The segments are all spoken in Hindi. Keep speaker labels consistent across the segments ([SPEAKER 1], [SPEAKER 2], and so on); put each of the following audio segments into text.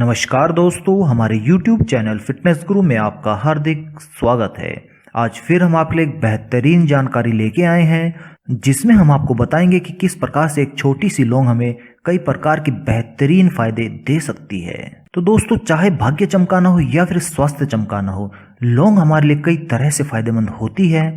[SPEAKER 1] नमस्कार दोस्तों, हमारे YouTube चैनल फिटनेस गुरु में आपका हार्दिक स्वागत है। आज फिर हम आपके लिए एक बेहतरीन जानकारी लेके आए हैं, जिसमें हम आपको बताएंगे कि किस प्रकार से एक छोटी सी लौंग हमें कई प्रकार के बेहतरीन फायदे दे सकती है। तो दोस्तों, चाहे भाग्य चमकाना हो या फिर स्वास्थ्य चमकाना हो, लौंग हमारे लिए कई तरह से फायदेमंद होती है।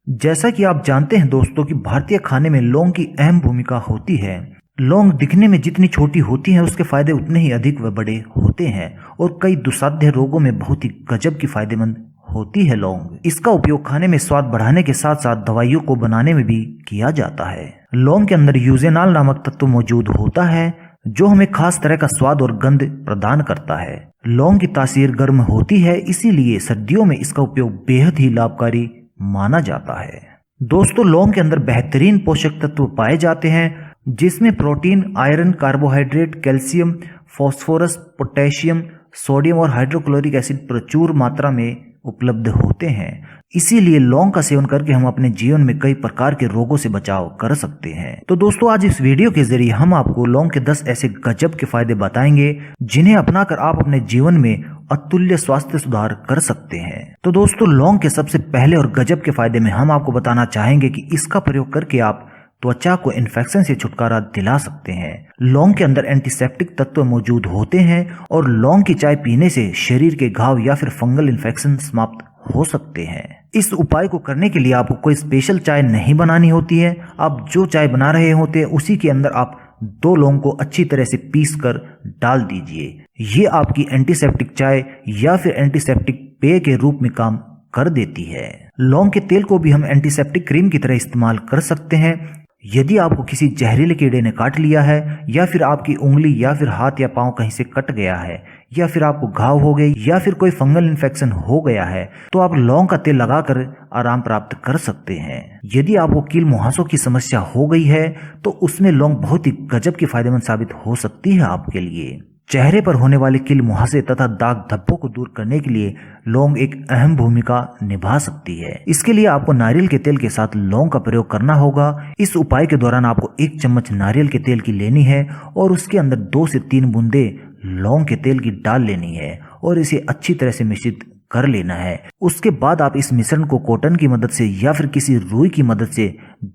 [SPEAKER 1] जैसा कि आप जानते हैं दोस्तों कि भारतीय खाने में लौंग की अहम भूमिका होती है। लौंग दिखने में जितनी छोटी होती है, उसके फायदे उतने ही अधिक व बड़े होते हैं और कई दुस्साध्य रोगों में बहुत ही गजब की फायदेमंद होती है लौंग। इसका उपयोग खाने में स्वाद बढ़ाने के साथ साथ दवाइयों को बनाने में भी किया जाता है। लौंग के अंदर यूजेनाल नामक तत्व मौजूद होता है, जो हमें खास तरह का स्वाद और गंध प्रदान करता है। लौंग की तासीर गर्म होती है, इसीलिए सर्दियों में इसका उपयोग बेहद ही लाभकारी माना जाता है। दोस्तों, लौंग के अंदर बेहतरीन पोषक तत्व पाए जाते हैं, जिसमें protein, iron, carbohydrate, calcium, phosphorus, potassium, sodium और हाइड्रोक्लोरिक एसिड प्रचुर मात्रा में उपलब्ध होते हैं। इसीलिए लौंग का सेवन करके हम अपने जीवन में कई प्रकार के रोगों से बचाव कर सकते हैं। तो दोस्तों, आज इस वीडियो के जरिए हम आपको लौंग के 10 ऐसे गजब के फायदे बताएंगे, जिन्हें अपनाकर आप अपने जीवन में अतुल्य स्वास्थ्य सुधार कर सकते हैं। तो दोस्तों, लौंग के सबसे पहले और गजब के फायदे में हम आपको बताना चाहेंगे कि इसका प्रयोग करके आप त्वचा को इन्फेक्शन से छुटकारा दिला सकते हैं। लौंग के अंदर एंटीसेप्टिक तत्व मौजूद होते हैं और लौंग की चाय पीने से शरीर के घाव या फिर फंगल इन्फेक्शन समाप्त हो सकते हैं। इस उपाय को करने के लिए आपको कोई स्पेशल चाय नहीं बनानी होती है। आप जो चाय बना रहे होते हैं, उसी के अंदर आप 2 लौंग को अच्छी तरह से पीस कर डाल दीजिए। ये आपकी एंटीसेप्टिक चाय या फिर एंटीसेप्टिक पेय के रूप में काम कर देती है। लौंग के तेल को भी हम एंटीसेप्टिक क्रीम की तरह इस्तेमाल कर सकते हैं। यदि आपको किसी जहरीले कीड़े ने काट लिया है, या फिर आपकी उंगली या फिर हाथ या पांव कहीं से कट गया है, या फिर आपको घाव हो गए, या फिर कोई फंगल इन्फेक्शन हो गया है, तो आप लौंग का तेल लगाकर आराम प्राप्त कर सकते हैं। यदि आपको कील मुहासों की समस्या हो गई है, तो उसमें लौंग बहुत ही गजब की फायदेमंद साबित हो सकती है आपके लिए। चेहरे पर होने वाले कील मुहासे तथा दाग धब्बों को दूर करने के लिए लौंग एक अहम भूमिका निभा सकती है। इसके लिए आपको नारियल के तेल के साथ लौंग का प्रयोग करना होगा। इस उपाय के दौरान आपको 1 चम्मच नारियल के तेल की लेनी है और उसके अंदर 2 से 3 बूंदे लौंग के तेल की डाल लेनी है और इसे अच्छी तरह से मिश्रित कर लेना है। उसके बाद आप इस मिश्रण को कॉटन की मदद से या फिर किसी रुई की मदद से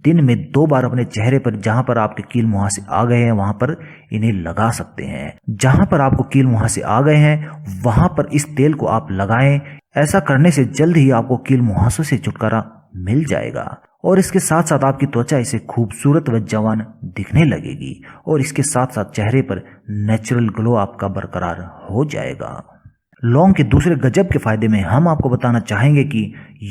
[SPEAKER 1] दिन में 2 बार अपने चेहरे पर, जहां पर आपके कील मुहासे आ गए हैं, वहां पर इन्हें लगा सकते हैं। जहां पर आपको कील मुहासे आ गए हैं, वहां पर इस तेल को आप लगाएं। ऐसा करने से जल्द ही आपको कील मुहासों से छुटकारा मिल जाएगा और इसके साथ साथ आपकी त्वचा इसे खूबसूरत व जवान दिखने लगेगी और इसके साथ साथ चेहरे पर नेचुरल ग्लो आपका बरकरार हो जाएगा। लौंग के दूसरे गजब के फायदे में हम आपको बताना चाहेंगे कि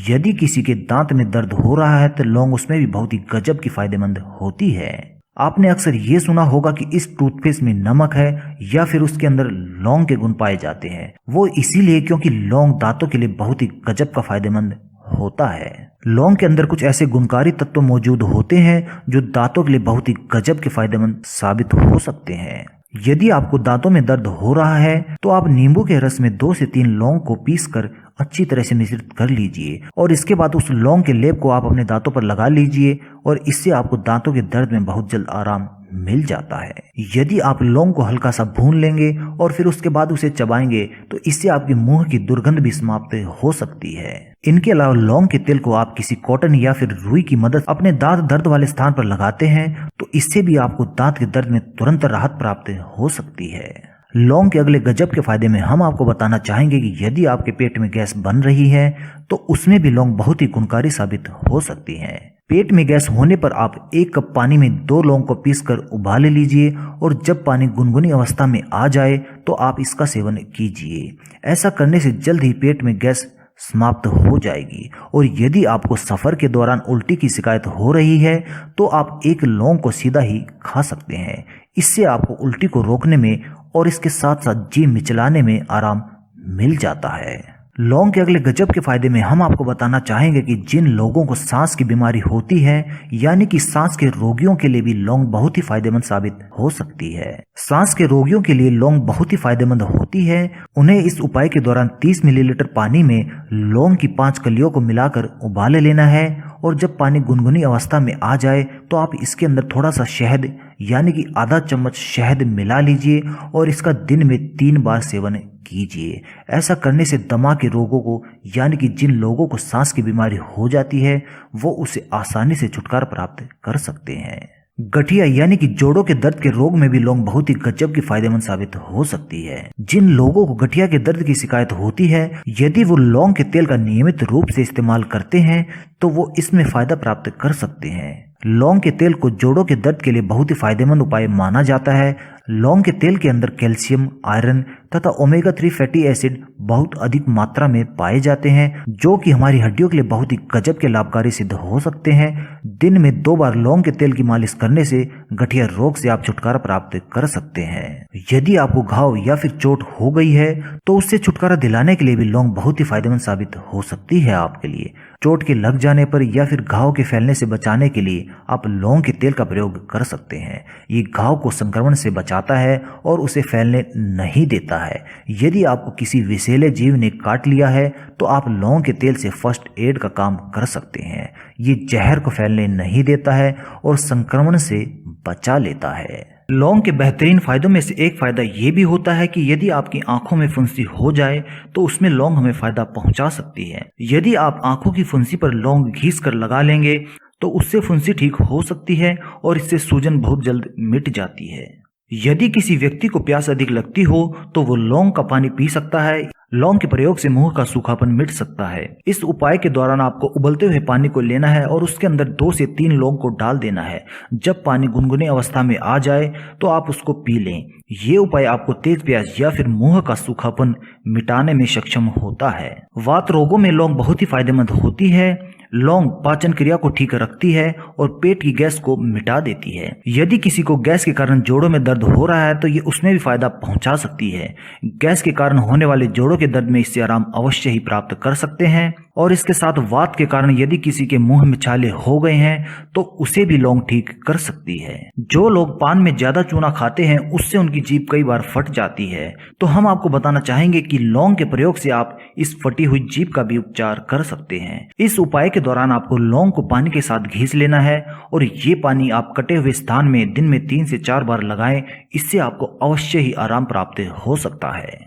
[SPEAKER 1] यदि किसी के दांत में दर्द हो रहा है, तो लौंग उसमें भी बहुत ही गजब की फायदेमंद होती है। आपने अक्सर ये सुना होगा कि इस टूथपेस्ट में नमक है या फिर उसके अंदर लौंग के गुण पाए जाते हैं। वो इसीलिए क्योंकि लौंग दांतों के लिए बहुत ही गजब का फायदेमंद होता है। लौंग के अंदर कुछ ऐसे गुणकारी तत्व मौजूद होते हैं जो दांतों के लिए बहुत ही गजब के फायदेमंद साबित हो सकते हैं। यदि आपको दांतों में दर्द हो रहा है, तो आप नींबू के रस में 2 से 3 लौंग को पीसकर अच्छी तरह से मिश्रित कर लीजिए और इसके बाद उस लौंग के लेप को आप अपने दांतों पर लगा लीजिए और इससे आपको दांतों के दर्द में बहुत जल्द आराम मिल जाता है। यदि आप लौंग को हल्का सा भून लेंगे और फिर उसके बाद उसे चबाएंगे, तो इससे आपके मुंह की दुर्गंध भी समाप्त हो सकती है। इनके अलावा लौंग के तेल को आप किसी कॉटन या फिर रुई की मदद अपने दांत दर्द वाले स्थान पर लगाते हैं, तो इससे भी आपको दांत के दर्द में तुरंत राहत प्राप्त हो सकती है। लौंग के अगले गजब के फायदे में हम आपको बताना चाहेंगे कि यदि आपके पेट में गैस बन रही है, तो उसमें भी लौंग बहुत ही गुणकारी साबित हो सकती है। पेट में गैस होने पर आप 1 कप पानी में 2 लौंग को पीसकर उबाल लीजिए और जब पानी गुनगुनी अवस्था में आ जाए, तो आप इसका सेवन कीजिए। ऐसा करने से जल्द ही पेट में गैस समाप्त हो जाएगी। और यदि आपको सफर के दौरान उल्टी की शिकायत हो रही है, तो आप 1 लौंग को सीधा ही खा सकते हैं। इससे आपको उल्टी को रोकने में और इसके साथ साथ जी मिचलाने में आराम मिल जाता है। लौंग के अगले गजब के फायदे में हम आपको बताना चाहेंगे कि जिन लोगों को सांस की बीमारी होती है यानी कि सांस के रोगियों के लिए भी लौंग बहुत ही फायदेमंद साबित हो सकती है। सांस के रोगियों के लिए लौंग बहुत ही फायदेमंद होती है। उन्हें इस उपाय के दौरान 30 मिलीलीटर पानी में लौंग की 5 कलियों को मिलाकर उबाल लेना है और जब पानी गुनगुनी अवस्था में आ जाए तो आप इसके अंदर थोड़ा सा शहद यानी कि आधा चम्मच शहद मिला लीजिए और इसका दिन में 3 बार सेवन कीजिए। ऐसा करने से दमा के रोगों को यानी कि जिन लोगों को सांस की बीमारी हो जाती है वो उसे आसानी से छुटकारा प्राप्त कर सकते हैं। गठिया यानी कि जोड़ों के दर्द के रोग में भी लौंग बहुत ही गजब की फायदेमंद साबित हो सकती है। जिन लोगों को गठिया के दर्द की शिकायत होती है यदि वो लौंग के तेल का नियमित रूप से इस्तेमाल करते हैं तो वो इसमें फायदा प्राप्त कर सकते हैं। लौंग के तेल को जोड़ों के दर्द के लिए बहुत ही फायदेमंद उपाय माना जाता है। लौंग के तेल के अंदर कैल्शियम, आयरन तथा ओमेगा 3 फैटी एसिड बहुत अधिक मात्रा में पाए जाते हैं जो कि हमारी हड्डियों के लिए बहुत ही गजब के लाभकारी सिद्ध हो सकते हैं। दिन में 2 बार लौंग के तेल की मालिश करने से गठिया रोग से आप छुटकारा प्राप्त कर सकते हैं। यदि आपको घाव या फिर चोट हो गई है तो उससे छुटकारा दिलाने के लिए भी लौंग बहुत ही फायदेमंद साबित हो सकती है आपके लिए। चोट के लग जाने पर या फिर घाव के फैलने से बचाने के लिए आप लौंग के तेल का प्रयोग कर सकते हैं। ये घाव को संक्रमण से बचाता है और उसे फैलने नहीं देता है। यदि आपको किसी विषैले जीव ने काट लिया है तो आप लौंग के तेल से फर्स्ट एड का काम कर सकते हैं। ये जहर को फैलने नहीं देता है और संक्रमण से बचा लेता है। लौंग के बेहतरीन फायदों में से एक फायदा ये भी होता है कि यदि आपकी आंखों में फुंसी हो जाए तो उसमें लौंग हमें फायदा पहुंचा सकती है। यदि आप आंखों की फुंसी पर लौंग घिस कर लगा लेंगे तो उससे फुंसी ठीक हो सकती है और इससे सूजन बहुत जल्द मिट जाती है। यदि किसी व्यक्ति को प्यास अधिक लगती हो तो वो लौंग का पानी पी सकता है। लौंग के प्रयोग से मुंह का सूखापन मिट सकता है। इस उपाय के दौरान आपको उबलते हुए पानी को लेना है और उसके अंदर 2 से 3 लौंग को डाल देना है। जब पानी गुनगुने अवस्था में आ जाए तो आप उसको पी लें। ये उपाय आपको तेज प्यास या फिर मुंह का सूखापन मिटाने में सक्षम होता है। वात रोगों में लौंग बहुत ही फायदेमंद होती है। लौंग पाचन क्रिया को ठीक रखती है और पेट की गैस को मिटा देती है। यदि किसी को गैस के कारण जोड़ों में दर्द हो रहा है तो ये उसमें भी फायदा पहुंचा सकती है। गैस के कारण होने वाले जोड़ों के दर्द में इससे आराम अवश्य ही प्राप्त कर सकते हैं। और इसके साथ वात के कारण यदि किसी के मुंह में छाले हो गए हैं तो उसे भी लौंग ठीक कर सकती है। जो लोग पान में ज्यादा चूना खाते हैं उससे उनकी जीभ कई बार फट जाती है, तो हम आपको बताना चाहेंगे कि लौंग के प्रयोग से आप इस फटी हुई जीभ का भी उपचार कर सकते हैं। इस उपाय के दौरान आपको लौंग को पानी के साथ घिस लेना है और ये पानी आप कटे हुए स्थान में दिन में 3 से 4 बार लगाएं। इससे आपको अवश्य ही आराम प्राप्त हो सकता है।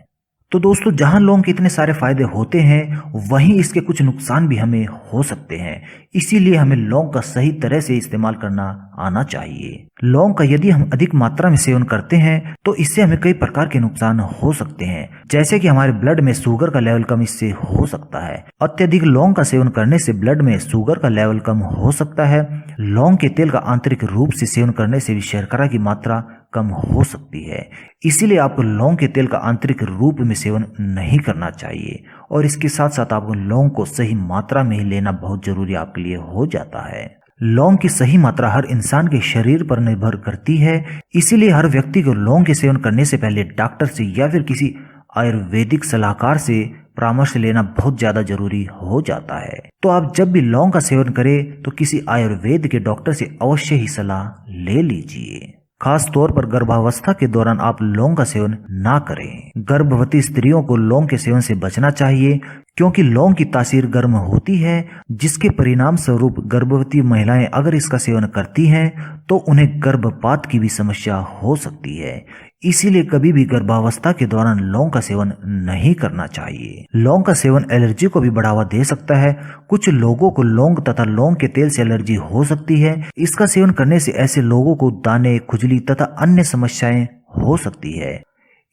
[SPEAKER 1] तो दोस्तों, जहां लौंग के इतने सारे फायदे होते हैं वहीं इसके कुछ नुकसान भी हमें हो सकते हैं। इसीलिए हमें लौंग का सही तरह से इस्तेमाल करना आना चाहिए। लौंग का यदि हम अधिक मात्रा में सेवन करते हैं तो इससे हमें कई प्रकार के नुकसान हो सकते हैं, जैसे कि हमारे ब्लड में शुगर का लेवल कम इससे हो सकता है। अत्यधिक लौंग का सेवन करने से ब्लड में शुगर का लेवल कम हो सकता है। लौंग के तेल का आंतरिक रूप से सेवन करने से भी शर्करा की मात्रा कम हो सकती है। इसीलिए आपको लौंग के तेल का आंतरिक रूप में सेवन नहीं करना चाहिए और इसके साथ साथ आपको लौंग को सही मात्रा में ही लेना बहुत जरूरी आपके लिए हो जाता है। लौंग की सही मात्रा हर इंसान के शरीर पर निर्भर करती है। इसीलिए हर व्यक्ति को लौंग के सेवन करने से पहले डॉक्टर से या फिर किसी आयुर्वेदिक सलाहकार से परामर्श लेना बहुत ज्यादा जरूरी हो जाता है। तो आप जब भी लौंग का सेवन करें तो किसी आयुर्वेद के डॉक्टर से अवश्य ही सलाह ले लीजिए। खास तौर पर गर्भावस्था के दौरान आप लौंग का सेवन ना करें। गर्भवती स्त्रियों को लौंग के सेवन से बचना चाहिए क्योंकि लौंग की तासीर गर्म होती है, जिसके परिणाम स्वरूप गर्भवती महिलाएं अगर इसका सेवन करती हैं तो उन्हें गर्भपात की भी समस्या हो सकती है। इसीलिए कभी भी गर्भावस्था के दौरान लौंग का सेवन नहीं करना चाहिए। लौंग का सेवन एलर्जी को भी बढ़ावा दे सकता है। कुछ लोगों को लौंग तथा लौंग के तेल से एलर्जी हो सकती है। इसका सेवन करने से ऐसे लोगों को दाने, खुजली तथा अन्य समस्याएं हो सकती है।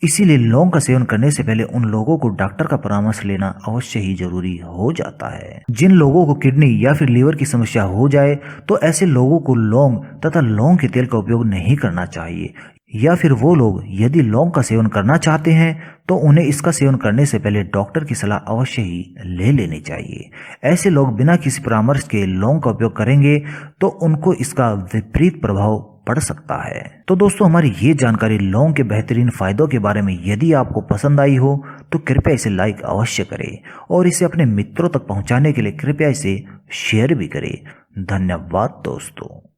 [SPEAKER 1] इसीलिए लौंग का सेवन करने से पहले उन लोगों को डॉक्टर का परामर्श लेना अवश्य ही जरूरी हो जाता है। जिन लोगों को किडनी या फिर लीवर की समस्या हो जाए तो ऐसे लोगों को लौंग तथा लौंग के तेल का उपयोग नहीं करना चाहिए, या फिर वो लोग यदि लौंग का सेवन करना चाहते हैं तो उन्हें इसका सेवन करने से पहले डॉक्टर की सलाह अवश्य ही ले लेनी चाहिए। ऐसे लोग बिना किसी परामर्श के लौंग का उपयोग करेंगे तो उनको इसका विपरीत प्रभाव पड़ सकता है। तो दोस्तों, हमारी ये जानकारी लौंग के बेहतरीन फायदों के बारे में यदि आपको पसंद आई हो तो कृपया इसे लाइक अवश्य करें और इसे अपने मित्रों तक पहुंचाने के लिए कृपया इसे शेयर भी करें। धन्यवाद दोस्तों।